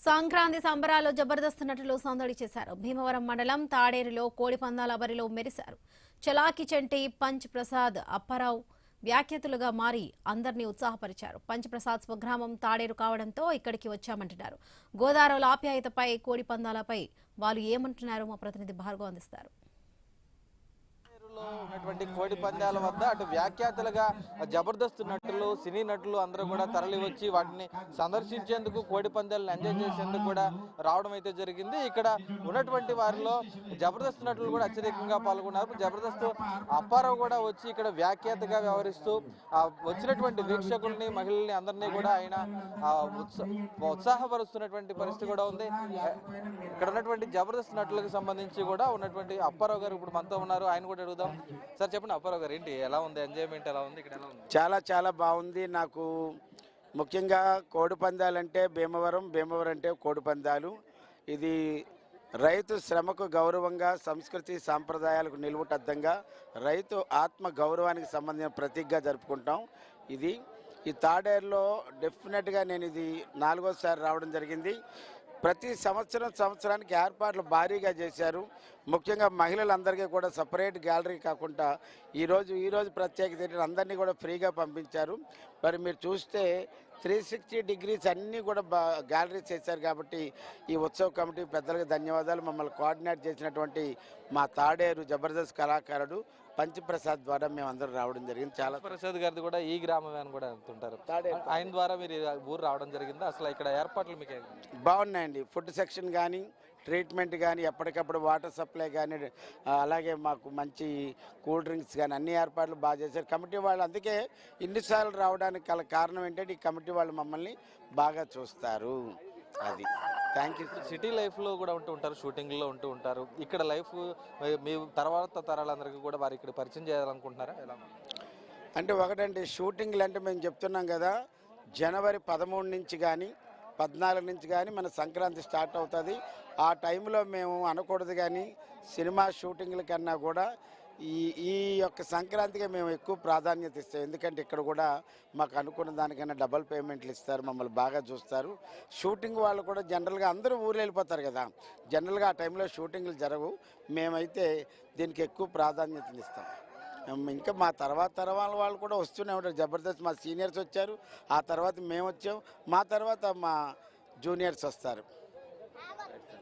సంక్రాంతి సంబరాల్లో జబర్దస్త్ నటులు సందడి చేశారు. భీమవరం మండలం తాడేరులో కోడి పందాల బరిలో మెరిశారు. చలాకి చెంటి, పంచ్ ప్రసాద్, అప్పారావు వ్యాఖ్యాతులుగా మారి అందరినీ ఉత్సాహపరిచారు. పంచ్ ప్రసాద్ స్వగ్రామం తాడేరు కావడంతో ఇక్కడికి వచ్చామంటున్నారు. గోదావరి ఆప్యాయతపై, కోడి పందాలపై వాళ్ళు ఏమంటున్నారో మా ప్రతినిధి భార్గవ్ అందిస్తారు. ఉన్నటువంటి కోడి పందాల వద్ద అటు వ్యాఖ్యాతలుగా జబర్దస్త్ నటులు, సినీ నటులు అందరూ కూడా తరలి వచ్చి వాటిని సందర్శించేందుకు, కోడి పందాలను ఎంజాయ్ చేసేందుకు కూడా రావడం అయితే జరిగింది. ఇక్కడ ఉన్నటువంటి వారిలో జబర్దస్త్ నటులు కూడా అత్యధికంగా పాల్గొన్నారు. జబర్దస్త్ అప్పారావు కూడా వచ్చి ఇక్కడ వ్యాఖ్యాతగా వ్యవహరిస్తూ వచ్చినటువంటి వీక్షకుల్ని, మహిళల్ని అందరినీ కూడా ఆయన ఉత్సాహపరుస్తున్నటువంటి పరిస్థితి కూడా ఉంది. ఇక్కడ ఉన్నటువంటి జబర్దస్త్ నటులకు సంబంధించి కూడా ఉన్నటువంటి అప్పారావు గారు ఇప్పుడు మనతో ఉన్నారు. ఆయన కూడా అడుగుదాం. సార్ చెప్పండి, అప్పారావు గారు, ఏంటి ఎలా ఉంది, ఎంజాయ్మెంట్ ఎలా ఉంది, ఇక్కడ ఎలా ఉంది? చాలా బాగుంది. నాకు ముఖ్యంగా కోడి పందాలు అంటే భీమవరం అంటే కోడి పందాలు. ఇది రైతు శ్రమకు గౌరవంగా, సంస్కృతి సాంప్రదాయాలకు నిలువుటద్దంగా, రైతు ఆత్మ గౌరవానికి సంబంధించిన ప్రతీకగా జరుపుకుంటాం. ఇది ఈ తాడేరులో డెఫినెట్గా నేను ఇది 4వసారి రావడం జరిగింది. ప్రతి సంవత్సరానికి ఏర్పాట్లు భారీగా చేశారు. ముఖ్యంగా మహిళలందరికీ కూడా సపరేట్ గ్యాలరీ కాకుండా ఈరోజు ప్రత్యేకత ఏంటంటే అందరినీ కూడా ఫ్రీగా పంపించారు. మరి మీరు చూస్తే 360 డిగ్రీస్ అన్నీ కూడా గ్యాలరీస్ చేశారు. కాబట్టి ఈ ఉత్సవ కమిటీ పెద్దలకు ధన్యవాదాలు. మమ్మల్ని కోఆర్డినేట్ చేసినటువంటి మా తాడేరు జబర్దస్త్ కళాకారుడు పంచ్ ప్రసాద్ ద్వారా మేము అందరూ రావడం జరిగింది. చాలా ప్రసాద్ గారిది కూడా ఈ గ్రామం అని కూడా అంటుంటారు. ఆయన ద్వారా మీరు ఊరు రావడం జరిగింది. అసలు ఇక్కడ ఏర్పాట్లు మీకు బాగున్నాయండి. ఫుడ్ సెక్షన్ కానీ, ట్రీట్మెంట్ కానీ, ఎప్పటికప్పుడు వాటర్ సప్లై కానీ, అలాగే మాకు మంచి కూల్ డ్రింక్స్ కానీ అన్ని ఏర్పాట్లు బాగా చేశారు కమిటీ వాళ్ళు. అందుకే ఇన్నిసార్లు రావడానికి గల కారణం ఏంటంటే ఈ కమిటీ వాళ్ళు మమ్మల్ని బాగా చూస్తారు. అది థ్యాంక్ యూ. సిటీ లైఫ్లో కూడా ఉంటారు, షూటింగ్లో ఉంటారు. ఇక్కడ లైఫ్ మీ తర్వాత తరాలందరికీ కూడా వారు ఇక్కడ పరిచయం చేయాలనుకుంటున్నారా? ఎలా అంటే ఒకటంటే షూటింగ్లు అంటే మేము చెప్తున్నాం కదా, జనవరి 13 నుంచి కానీ 14 నుంచి కానీ మన సంక్రాంతి స్టార్ట్ అవుతుంది. ఆ టైంలో మేము అనకూడదు, కానీ సినిమా షూటింగ్ల కన్నా కూడా ఈ యొక్క సంక్రాంతికి మేము ఎక్కువ ప్రాధాన్యత ఇస్తాం. ఎందుకంటే ఇక్కడ కూడా మాకు అనుకున్న దానికన్నా డబల్ పేమెంట్లు ఇస్తారు, మమ్మల్ని బాగా చూస్తారు. షూటింగ్ వాళ్ళు కూడా జనరల్గా అందరూ ఊరు వెళ్ళిపోతారు కదా, జనరల్గా ఆ టైంలో షూటింగ్లు జరగవు. మేమైతే దీనికి ఎక్కువ ప్రాధాన్యతనిస్తాం. ఇంకా మా తరాల వాళ్ళు కూడా వస్తూనే ఉంటారు. జబర్దస్త్ మా సీనియర్స్ వచ్చారు, ఆ తర్వాత మేము వచ్చాం, మా తర్వాత మా జూనియర్స్ వస్తారు.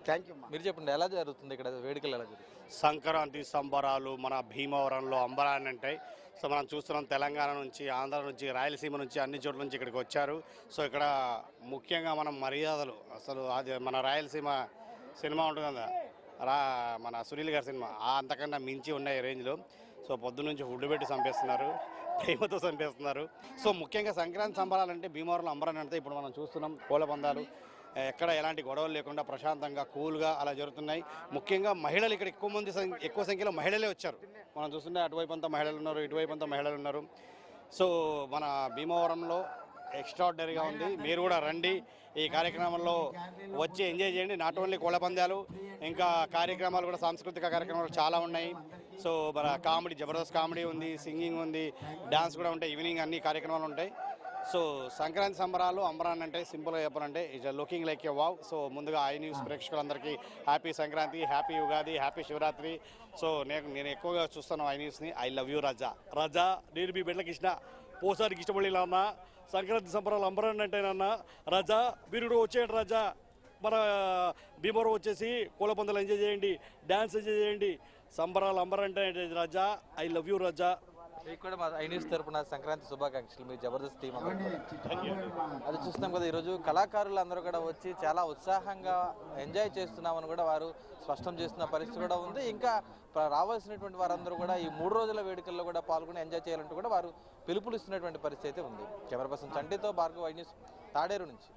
Thank you. మీరు చెప్పండి, ఎలా జరుగుతుంది ఇక్కడ వేడుకలు, ఎలా జరుగుతుంది? సంక్రాంతి సంబరాలు మన భీమవరంలో అంబరాన్ని అంటే సో మనం చూస్తున్నాం. తెలంగాణ నుంచి, ఆంధ్ర నుంచి, రాయలసీమ నుంచి, అన్ని చోట్ల నుంచి ఇక్కడికి వచ్చారు. సో ఇక్కడ ముఖ్యంగా మనం మర్యాదలు, అసలు అది మన రాయలసీమ సినిమా ఉంటుంది కదా, మన సునీల్ గారి సినిమా, అంతకన్నా మించి ఉన్నాయి రేంజ్లో. సో పొద్దు నుంచి ఫుడ్ పెట్టి చంపేస్తున్నారు, ప్రేమతో చంపేస్తున్నారు. సో ముఖ్యంగా సంక్రాంతి సంబరాలు అంటే భీమవరంలో అంబరాన్ని అంటే ఇప్పుడు మనం చూస్తున్నాం. కోళ్ళ పందాలు ఎక్కడ ఎలాంటి గొడవలు లేకుండా ప్రశాంతంగా, కూల్గా అలా జరుగుతున్నాయి. ముఖ్యంగా మహిళలు ఇక్కడ ఎక్కువ సంఖ్యలో మహిళలే వచ్చారు. మనం చూస్తుంటే అటువైపు అంతా మహిళలు ఉన్నారు, ఇటువైపు అంతా మహిళలు ఉన్నారు. సో మన భీమవరంలో ఎక్స్ట్రాడినరీగా ఉంది. మీరు కూడా రండి, ఈ కార్యక్రమంలో వచ్చి ఎంజాయ్ చేయండి. నాట్ ఓన్లీ కోళ్ళ పందాలు, ఇంకా కార్యక్రమాలు కూడా, సాంస్కృతిక కార్యక్రమాలు చాలా ఉన్నాయి. సో మన కామెడీ, జబర్దస్త్ కామెడీ ఉంది, సింగింగ్ ఉంది, డ్యాన్స్ కూడా ఉంటాయి, ఈవినింగ్ అన్ని కార్యక్రమాలు ఉంటాయి. సో సంక్రాంతి సంబరాలు అంబరాన్ అంటే సింపుల్గా చెప్పాలంటే it's looking like a wow. So ముందుగా ఐ న్యూస్ ప్రేక్షకులందరికీ happy Sankranti, happy Ugadi, happy Shivaratri. So నేను ఎక్కువగా చూస్తాను ఐ న్యూస్ని. ఐ లవ్ యూ రాజా. నేను మీ బిడ్డలకి ఇష్టం, పోసానికి ఇష్టపడేలా అన్న. సంక్రాంతి సంబరాలు అంబరాన్ అంటేనన్న రాజా, మీరు వచ్చేయండి రాజా. మన భీమవరం వచ్చేసి కోళ్ళ పందాలు ఎంజాయ్ చేయండి, డ్యాన్స్ ఎంజాయ్ చేయండి. సంబరాలు అంబరాన్ అంటే రాజా. ఐ లవ్ యూ రాజా. మీకు కూడా మా ఐ న్యూస్ తరపున సంక్రాంతి శుభాకాంక్షలు. మీ జబర్దస్త్ టీం అది చూస్తున్నాం కదా, ఈరోజు కళాకారులు అందరూ కూడా వచ్చి చాలా ఉత్సాహంగా ఎంజాయ్ చేస్తున్నామని కూడా వారు స్పష్టం చేస్తున్న పరిస్థితి కూడా ఉంది. ఇంకా రావాల్సినటువంటి వారందరూ కూడా ఈ 3 రోజుల వేడుకల్లో కూడా పాల్గొని ఎంజాయ్ చేయాలంటూ కూడా వారు పిలుపునిస్తున్నటువంటి పరిస్థితి అయితే ఉంది. కెమెరా పర్సన్ చంటితో భార్గవ్, ఐ న్యూస్, తాడేరు నుంచి.